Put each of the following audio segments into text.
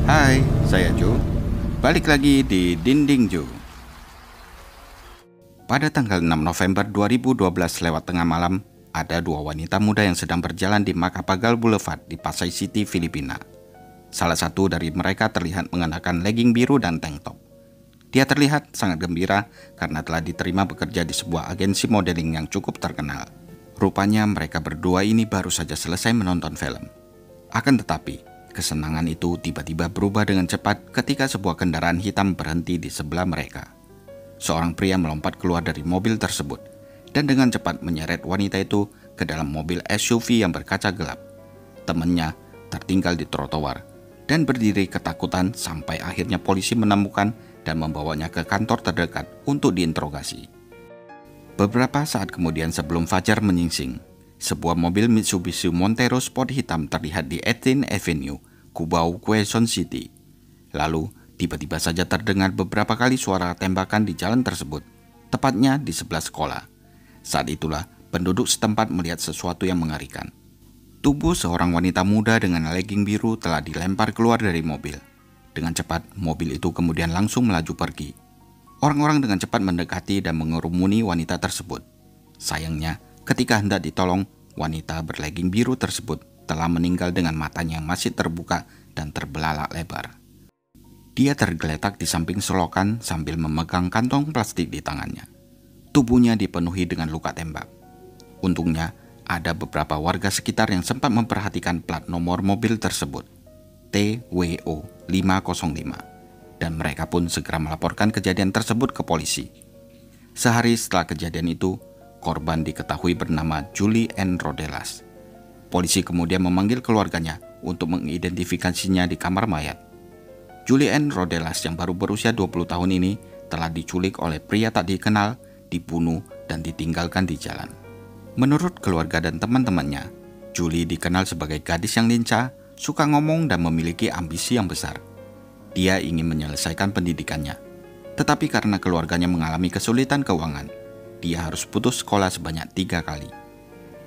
Hai, saya Jo. Balik lagi di Dinding Jo. Pada tanggal 6 November 2012 lewat tengah malam, ada dua wanita muda yang sedang berjalan di Macapagal Boulevard di Pasay City, Filipina. Salah satu dari mereka terlihat mengenakan legging biru dan tank top. Dia terlihat sangat gembira karena telah diterima bekerja di sebuah agensi modeling yang cukup terkenal. Rupanya mereka berdua ini baru saja selesai menonton film. Akan tetapi, kesenangan itu tiba-tiba berubah dengan cepat ketika sebuah kendaraan hitam berhenti di sebelah mereka. Seorang pria melompat keluar dari mobil tersebut dan dengan cepat menyeret wanita itu ke dalam mobil SUV yang berkaca gelap. Temannya tertinggal di trotoar dan berdiri ketakutan sampai akhirnya polisi menemukan dan membawanya ke kantor terdekat untuk diinterogasi. Beberapa saat kemudian sebelum fajar menyingsing, sebuah mobil Mitsubishi Montero Sport hitam terlihat di 18th Avenue, Cubao, Quezon City. Lalu, tiba-tiba saja terdengar beberapa kali suara tembakan di jalan tersebut, tepatnya di sebelah sekolah. Saat itulah, penduduk setempat melihat sesuatu yang mengerikan. Tubuh seorang wanita muda dengan legging biru telah dilempar keluar dari mobil. Dengan cepat, mobil itu kemudian langsung melaju pergi. Orang-orang dengan cepat mendekati dan mengerumuni wanita tersebut. Sayangnya, ketika hendak ditolong, wanita berlegging biru tersebut telah meninggal dengan matanya yang masih terbuka dan terbelalak lebar. Dia tergeletak di samping selokan sambil memegang kantong plastik di tangannya. Tubuhnya dipenuhi dengan luka tembak. Untungnya, ada beberapa warga sekitar yang sempat memperhatikan plat nomor mobil tersebut, TWO 505, dan mereka pun segera melaporkan kejadian tersebut ke polisi. Sehari setelah kejadian itu, korban diketahui bernama Julie N. Rodelas. Polisi kemudian memanggil keluarganya untuk mengidentifikasinya di kamar mayat. Julie N. Rodelas yang baru berusia 20 tahun ini telah diculik oleh pria tak dikenal, dibunuh, dan ditinggalkan di jalan. Menurut keluarga dan teman-temannya, Julie dikenal sebagai gadis yang lincah, suka ngomong, dan memiliki ambisi yang besar. Dia ingin menyelesaikan pendidikannya, tetapi karena keluarganya mengalami kesulitan keuangan, dia harus putus sekolah sebanyak 3 kali.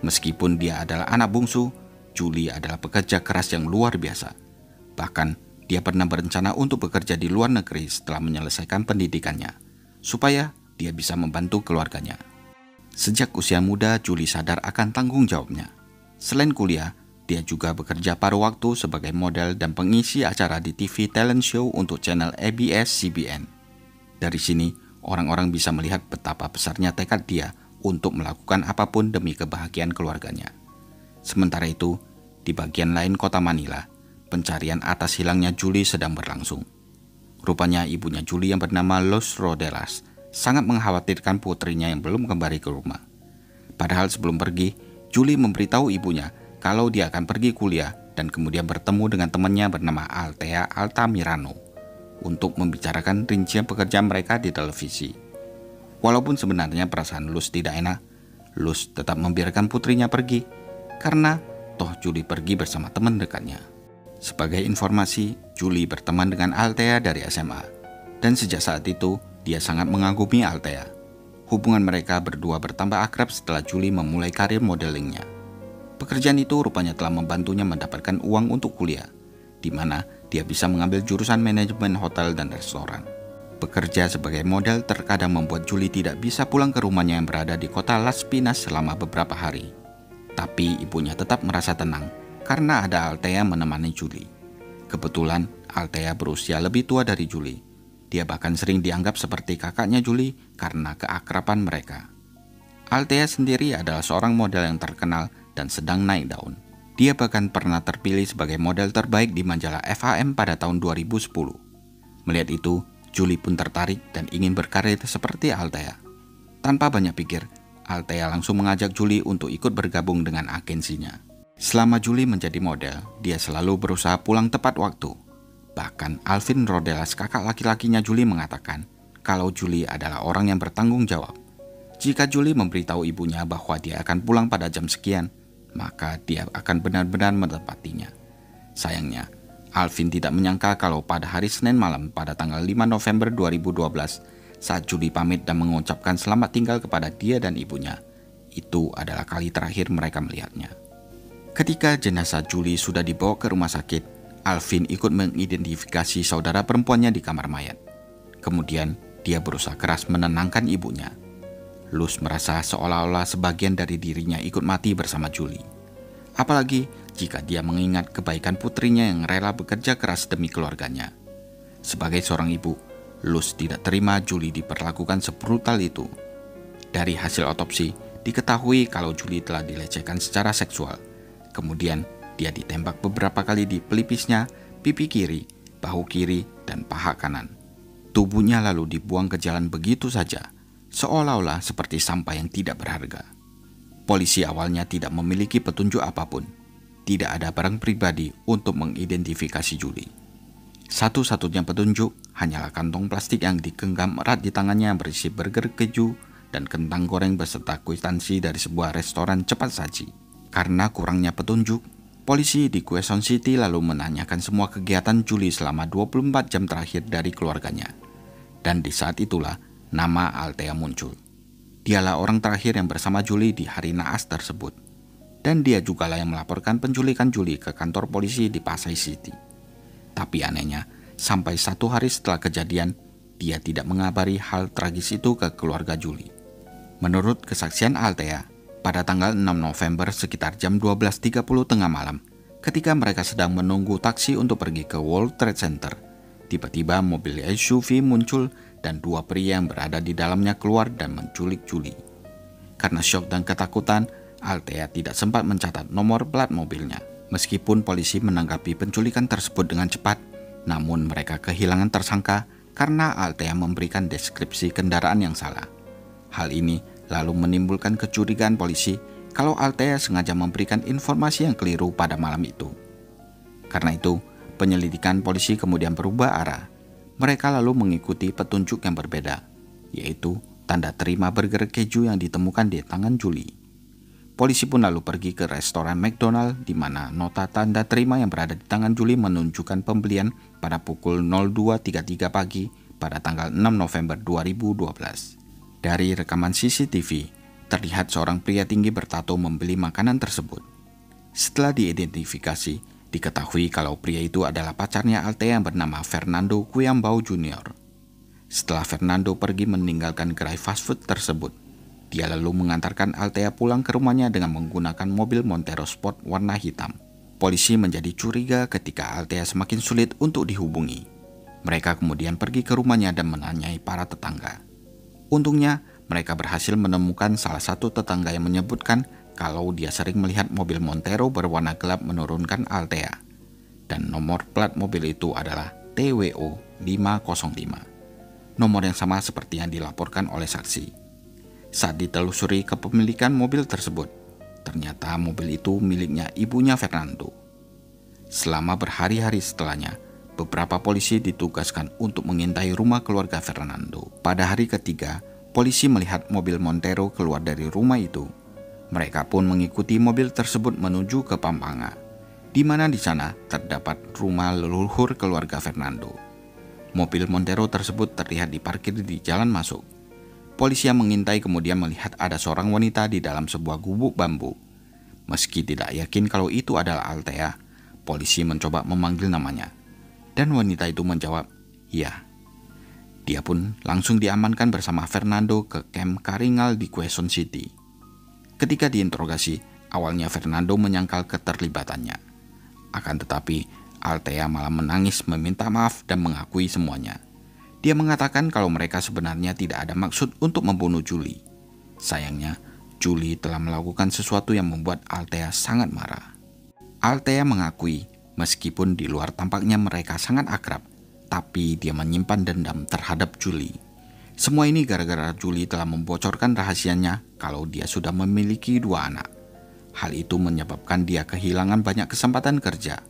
Meskipun dia adalah anak bungsu, Julie adalah pekerja keras yang luar biasa. Bahkan, dia pernah berencana untuk bekerja di luar negeri setelah menyelesaikan pendidikannya, supaya dia bisa membantu keluarganya. Sejak usia muda, Julie sadar akan tanggung jawabnya. Selain kuliah, dia juga bekerja paruh waktu sebagai model dan pengisi acara di TV talent show untuk channel ABS-CBN. Dari sini, orang-orang bisa melihat betapa besarnya tekad dia untuk melakukan apapun demi kebahagiaan keluarganya. Sementara itu, di bagian lain kota Manila, pencarian atas hilangnya Julie sedang berlangsung. Rupanya ibunya Julie yang bernama Los Rodelas sangat mengkhawatirkan putrinya yang belum kembali ke rumah. Padahal sebelum pergi, Julie memberitahu ibunya kalau dia akan pergi kuliah dan kemudian bertemu dengan temannya bernama Althea Altamirano untuk membicarakan rincian pekerjaan mereka di televisi. Walaupun sebenarnya perasaan Luz tidak enak, Luz tetap membiarkan putrinya pergi karena toh Julie pergi bersama teman dekatnya. Sebagai informasi, Julie berteman dengan Althea dari SMA, dan sejak saat itu dia sangat mengagumi Althea. Hubungan mereka berdua bertambah akrab setelah Julie memulai karir modelingnya. Pekerjaan itu rupanya telah membantunya mendapatkan uang untuk kuliah, di mana dia bisa mengambil jurusan manajemen hotel dan restoran. Bekerja sebagai model terkadang membuat Julie tidak bisa pulang ke rumahnya yang berada di kota Las Pinas selama beberapa hari. Tapi ibunya tetap merasa tenang karena ada Althea menemani Julie. Kebetulan Althea berusia lebih tua dari Julie. Dia bahkan sering dianggap seperti kakaknya Julie karena keakraban mereka. Althea sendiri adalah seorang model yang terkenal dan sedang naik daun. Dia bahkan pernah terpilih sebagai model terbaik di majalah FHM pada tahun 2010. Melihat itu, Julie pun tertarik dan ingin berkarir seperti Althea. Tanpa banyak pikir, Althea langsung mengajak Julie untuk ikut bergabung dengan agensinya. Selama Julie menjadi model, dia selalu berusaha pulang tepat waktu. Bahkan Alvin Rodelas, kakak laki-lakinya Julie, mengatakan kalau Julie adalah orang yang bertanggung jawab. Jika Julie memberitahu ibunya bahwa dia akan pulang pada jam sekian, maka dia akan benar-benar menepatinya. Sayangnya, Alvin tidak menyangka kalau pada hari Senin malam pada tanggal 5 November 2012, saat Julie pamit dan mengucapkan selamat tinggal kepada dia dan ibunya, itu adalah kali terakhir mereka melihatnya. Ketika jenazah Julie sudah dibawa ke rumah sakit, Alvin ikut mengidentifikasi saudara perempuannya di kamar mayat. Kemudian dia berusaha keras menenangkan ibunya. Luz merasa seolah-olah sebagian dari dirinya ikut mati bersama Julie. Apalagi jika dia mengingat kebaikan putrinya yang rela bekerja keras demi keluarganya. Sebagai seorang ibu, Luz tidak terima Julie diperlakukan sebrutal itu. Dari hasil otopsi, diketahui kalau Julie telah dilecehkan secara seksual. Kemudian, dia ditembak beberapa kali di pelipisnya, pipi kiri, bahu kiri, dan paha kanan. Tubuhnya lalu dibuang ke jalan begitu saja, seolah-olah seperti sampah yang tidak berharga. Polisi awalnya tidak memiliki petunjuk apapun. Tidak ada barang pribadi untuk mengidentifikasi Julie. Satu-satunya petunjuk hanyalah kantong plastik yang digenggam erat di tangannya yang berisi burger keju dan kentang goreng beserta kwitansi dari sebuah restoran cepat saji. Karena kurangnya petunjuk, polisi di Quezon City lalu menanyakan semua kegiatan Julie selama 24 jam terakhir dari keluarganya. Dan di saat itulah nama Althea muncul. Dialah orang terakhir yang bersama Julie di hari naas tersebut. Dan dia jugalah yang melaporkan penculikan Julie ke kantor polisi di Pasay City. Tapi anehnya, sampai 1 hari setelah kejadian, dia tidak mengabari hal tragis itu ke keluarga Julie. Menurut kesaksian Althea, pada tanggal 6 November sekitar jam 12.30 tengah malam, ketika mereka sedang menunggu taksi untuk pergi ke World Trade Center, tiba-tiba mobil SUV muncul dan 2 pria yang berada di dalamnya keluar dan menculik Julie. Karena syok dan ketakutan, Althea tidak sempat mencatat nomor plat mobilnya. Meskipun polisi menanggapi penculikan tersebut dengan cepat, namun mereka kehilangan tersangka karena Althea memberikan deskripsi kendaraan yang salah. Hal ini lalu menimbulkan kecurigaan polisi kalau Althea sengaja memberikan informasi yang keliru pada malam itu. Karena itu, penyelidikan polisi kemudian berubah arah. Mereka lalu mengikuti petunjuk yang berbeda, yaitu tanda terima burger keju yang ditemukan di tangan Julie. Polisi pun lalu pergi ke restoran McDonald di mana nota tanda terima yang berada di tangan Julie menunjukkan pembelian pada pukul 02.33 pagi pada tanggal 6 November 2012. Dari rekaman CCTV, terlihat seorang pria tinggi bertato membeli makanan tersebut. Setelah diidentifikasi, diketahui kalau pria itu adalah pacarnya Althea yang bernama Fernando Cuyambao Jr. Setelah Fernando pergi meninggalkan gerai fast food tersebut, dia lalu mengantarkan Althea pulang ke rumahnya dengan menggunakan mobil Montero Sport warna hitam. Polisi menjadi curiga ketika Althea semakin sulit untuk dihubungi. Mereka kemudian pergi ke rumahnya dan menanyai para tetangga. Untungnya, mereka berhasil menemukan salah satu tetangga yang menyebutkan kalau dia sering melihat mobil Montero berwarna gelap menurunkan Althea. Dan nomor plat mobil itu adalah TWO 505. Nomor yang sama seperti yang dilaporkan oleh saksi. Saat ditelusuri kepemilikan mobil tersebut, ternyata mobil itu miliknya ibunya Fernando. Selama berhari-hari setelahnya, beberapa polisi ditugaskan untuk mengintai rumah keluarga Fernando. Pada hari ketiga, polisi melihat mobil Montero keluar dari rumah itu. Mereka pun mengikuti mobil tersebut menuju ke Pampanga, di mana di sana terdapat rumah leluhur keluarga Fernando. Mobil Montero tersebut terlihat diparkir di jalan masuk. Polisi yang mengintai kemudian melihat ada seorang wanita di dalam sebuah gubuk bambu. Meski tidak yakin kalau itu adalah Althea, polisi mencoba memanggil namanya. Dan wanita itu menjawab, "Ya." Dia pun langsung diamankan bersama Fernando ke kamp Karingal di Quezon City. Ketika diinterogasi, awalnya Fernando menyangkal keterlibatannya. Akan tetapi, Althea malah menangis meminta maaf dan mengakui semuanya. Dia mengatakan kalau mereka sebenarnya tidak ada maksud untuk membunuh Julie. Sayangnya, Julie telah melakukan sesuatu yang membuat Althea sangat marah. Althea mengakui meskipun di luar tampaknya mereka sangat akrab, tapi dia menyimpan dendam terhadap Julie. Semua ini gara-gara Julie telah membocorkan rahasianya kalau dia sudah memiliki 2 anak. Hal itu menyebabkan dia kehilangan banyak kesempatan kerja.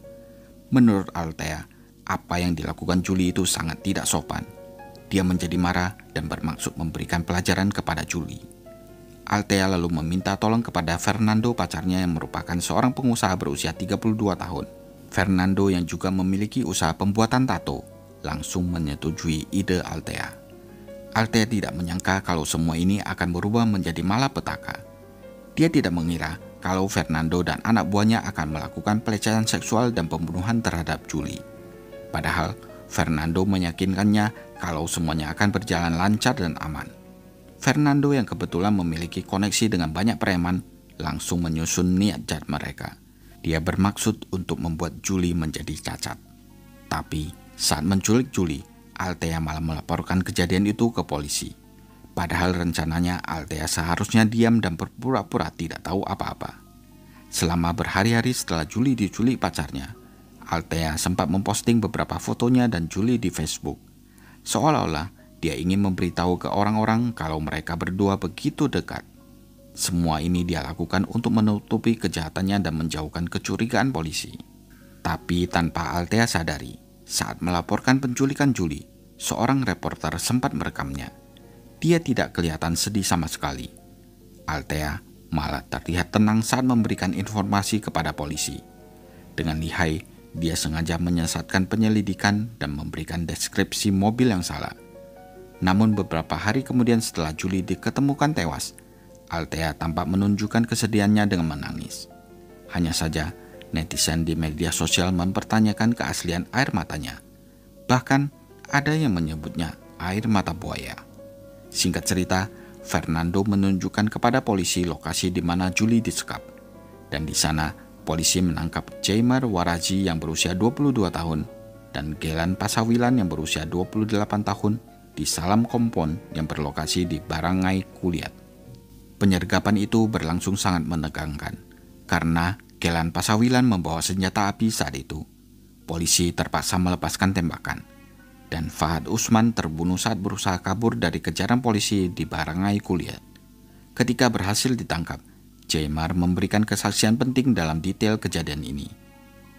Menurut Althea, apa yang dilakukan Julie itu sangat tidak sopan. Dia menjadi marah dan bermaksud memberikan pelajaran kepada Julie. Althea lalu meminta tolong kepada Fernando, pacarnya yang merupakan seorang pengusaha berusia 32 tahun. Fernando yang juga memiliki usaha pembuatan tato langsung menyetujui ide Althea. Althea tidak menyangka kalau semua ini akan berubah menjadi malapetaka. Dia tidak mengira kalau Fernando dan anak buahnya akan melakukan pelecehan seksual dan pembunuhan terhadap Julie. Padahal Fernando meyakinkannya kalau semuanya akan berjalan lancar dan aman. Fernando yang kebetulan memiliki koneksi dengan banyak preman langsung menyusun niat jahat mereka. Dia bermaksud untuk membuat Julie menjadi cacat. Tapi saat menculik Julie, Althea malah melaporkan kejadian itu ke polisi. Padahal rencananya Althea seharusnya diam dan berpura-pura tidak tahu apa-apa. Selama berhari-hari setelah Julie diculik pacarnya, Althea sempat memposting beberapa fotonya dan Julie di Facebook. Seolah-olah dia ingin memberitahu ke orang-orang kalau mereka berdua begitu dekat. Semua ini dia lakukan untuk menutupi kejahatannya dan menjauhkan kecurigaan polisi. Tapi tanpa Althea sadari, saat melaporkan penculikan Julie, seorang reporter sempat merekamnya. Dia tidak kelihatan sedih sama sekali. Althea malah terlihat tenang saat memberikan informasi kepada polisi. Dengan lihai, dia sengaja menyesatkan penyelidikan dan memberikan deskripsi mobil yang salah. Namun beberapa hari kemudian setelah Julie diketemukan tewas, Althea tampak menunjukkan kesedihannya dengan menangis. Hanya saja, netizen di media sosial mempertanyakan keaslian air matanya. Bahkan, ada yang menyebutnya air mata buaya. Singkat cerita, Fernando menunjukkan kepada polisi lokasi di mana Julie disekap. Dan di sana, polisi menangkap Jaimar Waraji yang berusia 22 tahun dan Gelan Pasawilan yang berusia 28 tahun di Salam Kompon yang berlokasi di Barangay Kuliat. Penyergapan itu berlangsung sangat menegangkan, karena Gelan Pasawilan membawa senjata api saat itu. Polisi terpaksa melepaskan tembakan, dan Fahad Usman terbunuh saat berusaha kabur dari kejaran polisi di Barangay Kuliat. Ketika berhasil ditangkap, Jaimar memberikan kesaksian penting dalam detail kejadian ini.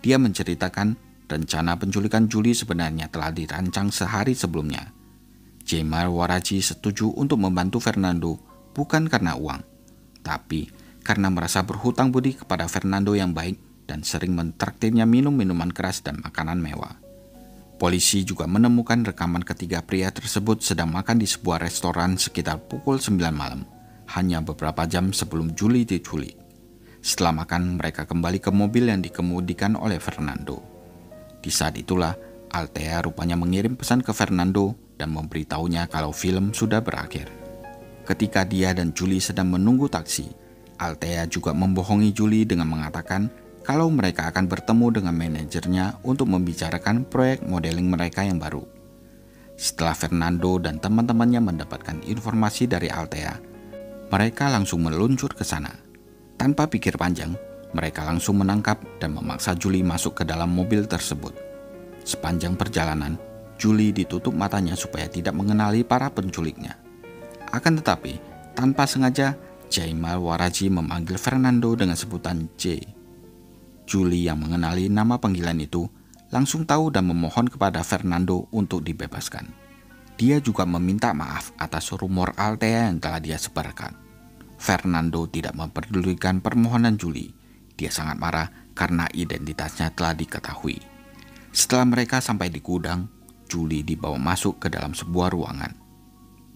Dia menceritakan rencana penculikan Julie sebenarnya telah dirancang sehari sebelumnya. Jaimar Waraji setuju untuk membantu Fernando bukan karena uang, tapi karena merasa berhutang budi kepada Fernando yang baik dan sering mentraktirnya minum minuman keras dan makanan mewah. Polisi juga menemukan rekaman ketiga pria tersebut sedang makan di sebuah restoran sekitar pukul 9 malam, hanya beberapa jam sebelum Julie diculik. Setelah makan, mereka kembali ke mobil yang dikemudikan oleh Fernando. Di saat itulah, Althea rupanya mengirim pesan ke Fernando dan memberitahunya kalau film sudah berakhir. Ketika dia dan Julie sedang menunggu taksi, Althea juga membohongi Julie dengan mengatakan kalau mereka akan bertemu dengan manajernya untuk membicarakan proyek modeling mereka yang baru. Setelah Fernando dan teman-temannya mendapatkan informasi dari Althea, mereka langsung meluncur ke sana. Tanpa pikir panjang, mereka langsung menangkap dan memaksa Julie masuk ke dalam mobil tersebut. Sepanjang perjalanan, Julie ditutup matanya supaya tidak mengenali para penculiknya. Akan tetapi, tanpa sengaja, Jaimar Waraji memanggil Fernando dengan sebutan J. Julie yang mengenali nama panggilan itu langsung tahu dan memohon kepada Fernando untuk dibebaskan. Dia juga meminta maaf atas rumor Althea yang telah dia sebarkan. Fernando tidak memperdulikan permohonan Julie. Dia sangat marah karena identitasnya telah diketahui. Setelah mereka sampai di gudang, Julie dibawa masuk ke dalam sebuah ruangan.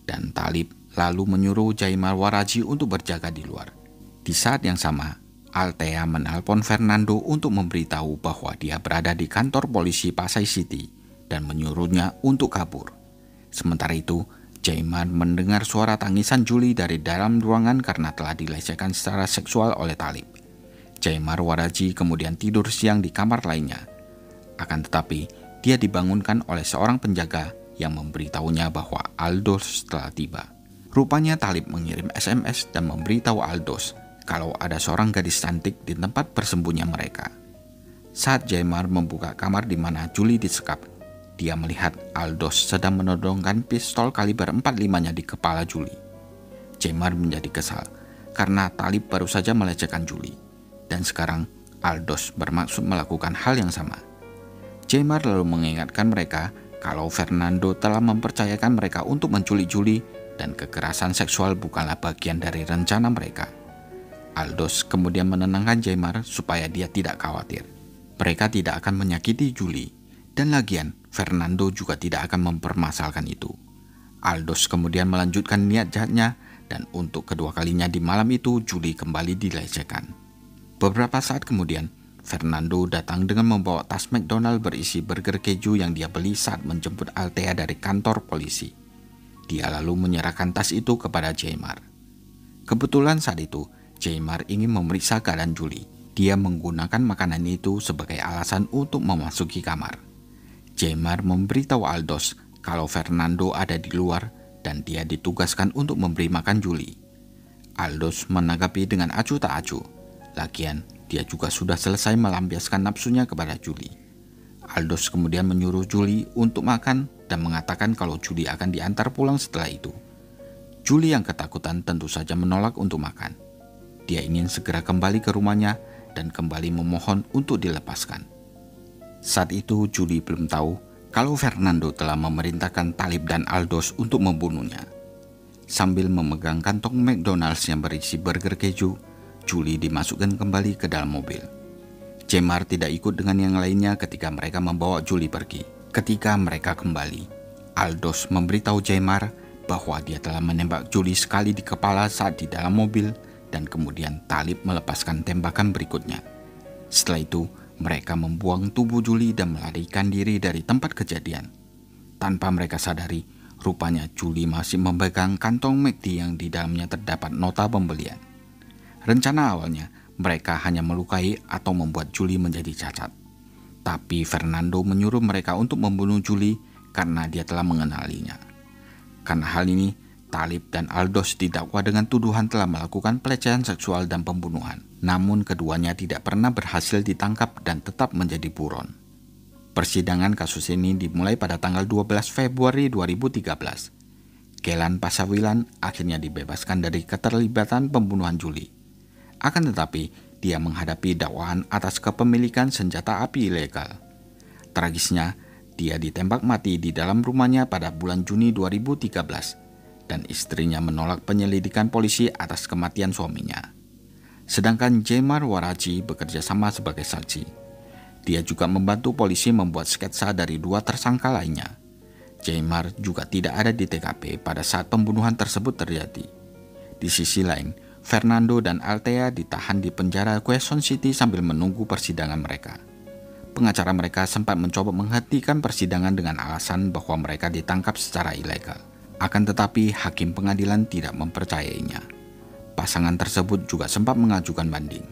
Dan Talib lalu menyuruh Jaimar Waraji untuk berjaga di luar. Di saat yang sama, Althea menelpon Fernando untuk memberitahu bahwa dia berada di kantor polisi Pasay City dan menyuruhnya untuk kabur. Sementara itu, Jaimar mendengar suara tangisan Julie dari dalam ruangan karena telah dilecehkan secara seksual oleh Talib. Jaimar Waraji kemudian tidur siang di kamar lainnya. Akan tetapi, dia dibangunkan oleh seorang penjaga yang memberitahunya bahwa Aldos telah tiba. Rupanya Talib mengirim SMS dan memberitahu Aldos kalau ada seorang gadis cantik di tempat persembunyian mereka. Saat Jaimar membuka kamar di mana Julie disekap, dia melihat Aldos sedang menodongkan pistol kaliber 45-nya di kepala Julie. Jaimar menjadi kesal karena Talib baru saja melecehkan Julie, dan sekarang Aldos bermaksud melakukan hal yang sama. Jaimar lalu mengingatkan mereka kalau Fernando telah mempercayakan mereka untuk menculik Julie dan kekerasan seksual bukanlah bagian dari rencana mereka. Aldos kemudian menenangkan Jaimar supaya dia tidak khawatir. Mereka tidak akan menyakiti Julie, dan lagian Fernando juga tidak akan mempermasalahkan itu. Aldos kemudian melanjutkan niat jahatnya, dan untuk kedua kalinya di malam itu Julie kembali dilecehkan. Beberapa saat kemudian, Fernando datang dengan membawa tas McDonald berisi burger keju yang dia beli saat menjemput Althea dari kantor polisi. Dia lalu menyerahkan tas itu kepada Jaymar. Kebetulan saat itu, Jaymar ingin memeriksa keadaan Julie. Dia menggunakan makanan itu sebagai alasan untuk memasuki kamar. Jaymar memberitahu Aldous kalau Fernando ada di luar dan dia ditugaskan untuk memberi makan Julie. Aldous menanggapi dengan acuh tak acuh. Lagian, dia juga sudah selesai melampiaskan nafsunya kepada Julie. Aldous kemudian menyuruh Julie untuk makan dan mengatakan kalau Julie akan diantar pulang setelah itu. Julie yang ketakutan tentu saja menolak untuk makan. Dia ingin segera kembali ke rumahnya dan kembali memohon untuk dilepaskan. Saat itu Julie belum tahu kalau Fernando telah memerintahkan Talib dan Aldous untuk membunuhnya. Sambil memegang kantong McDonald's yang berisi burger keju, Julie dimasukkan kembali ke dalam mobil. Jaymar tidak ikut dengan yang lainnya ketika mereka membawa Julie pergi. Ketika mereka kembali, Aldous memberitahu Jaymar bahwa dia telah menembak Julie sekali di kepala saat di dalam mobil, dan kemudian Talib melepaskan tembakan berikutnya. Setelah itu, mereka membuang tubuh Julie dan melarikan diri dari tempat kejadian. Tanpa mereka sadari, rupanya Julie masih memegang kantong McD yang di dalamnya terdapat nota pembelian. Rencana awalnya, mereka hanya melukai atau membuat Julie menjadi cacat. Tapi Fernando menyuruh mereka untuk membunuh Julie karena dia telah mengenalinya. Karena hal ini, Talib dan Aldous didakwa dengan tuduhan telah melakukan pelecehan seksual dan pembunuhan. Namun keduanya tidak pernah berhasil ditangkap dan tetap menjadi buron. Persidangan kasus ini dimulai pada tanggal 12 Februari 2013. Kelan Pasawilan akhirnya dibebaskan dari keterlibatan pembunuhan Julie. Akan tetapi, dia menghadapi dakwaan atas kepemilikan senjata api ilegal. Tragisnya, dia ditembak mati di dalam rumahnya pada bulan Juni 2013. Dan istrinya menolak penyelidikan polisi atas kematian suaminya. Sedangkan Jaymar Waraji bekerja sama sebagai saksi. Dia juga membantu polisi membuat sketsa dari dua tersangka lainnya. Jaymar juga tidak ada di TKP pada saat pembunuhan tersebut terjadi. Di sisi lain, Fernando dan Althea ditahan di penjara Quezon City sambil menunggu persidangan mereka. Pengacara mereka sempat mencoba menghentikan persidangan dengan alasan bahwa mereka ditangkap secara ilegal. Akan tetapi hakim pengadilan tidak mempercayainya. Pasangan tersebut juga sempat mengajukan banding.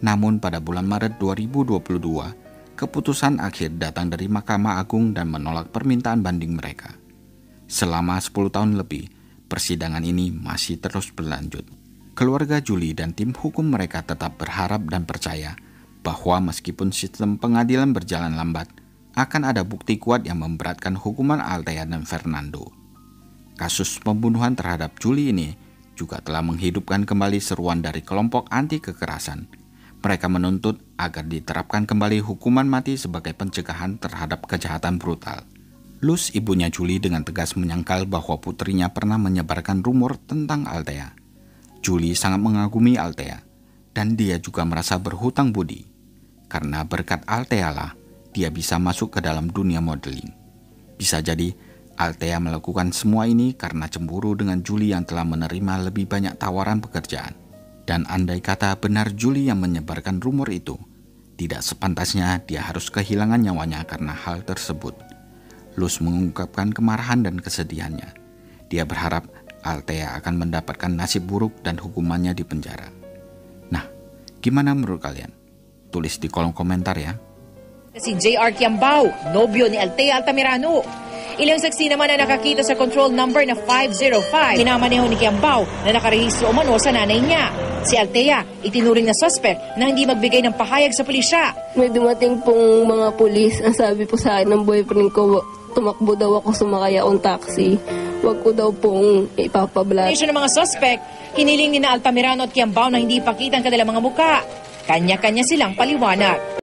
Namun pada bulan Maret 2022, keputusan akhir datang dari Mahkamah Agung dan menolak permintaan banding mereka. Selama 10 tahun lebih, persidangan ini masih terus berlanjut. Keluarga Julie dan tim hukum mereka tetap berharap dan percaya bahwa meskipun sistem pengadilan berjalan lambat, akan ada bukti kuat yang memberatkan hukuman Althea dan Fernando. Kasus pembunuhan terhadap Julie ini juga telah menghidupkan kembali seruan dari kelompok anti kekerasan. Mereka menuntut agar diterapkan kembali hukuman mati sebagai pencegahan terhadap kejahatan brutal. Luz, ibunya Julie, dengan tegas menyangkal bahwa putrinya pernah menyebarkan rumor tentang Althea. Julie sangat mengagumi Althea, dan dia juga merasa berhutang budi. Karena berkat Althea lah, dia bisa masuk ke dalam dunia modeling. Bisa jadi, Althea melakukan semua ini karena cemburu dengan Julie yang telah menerima lebih banyak tawaran pekerjaan. Dan andai kata benar Julie yang menyebarkan rumor itu, tidak sepantasnya dia harus kehilangan nyawanya karena hal tersebut. Luz mengungkapkan kemarahan dan kesedihannya. Dia berharap Althea akan mendapatkan nasib buruk dan hukumannya di penjara. Nah, gimana menurut kalian? Tulis di kolom komentar ya. Si J.R. Kiambao, nobyo ni Althea Altamirano. Ilang saksi naman na nakakita sa control number na 505. Kinamaneho ni Kiambao na nakarehistro umano sa nanay niya. Si Althea, itinuring na suspect na hindi magbigay ng pahayag sa pulisya. May dumating pong mga pulis. Ang sabi po sa akin ng boyfriend ko, tumakbo daw ako, sumakay akong taxi. Huwag ko daw pong ipapablat. Ng mga suspect, hiniling ni na Altamirano at Kiambao na hindi ipakita ang kanilang mga muka. Kanya-kanya silang paliwanag.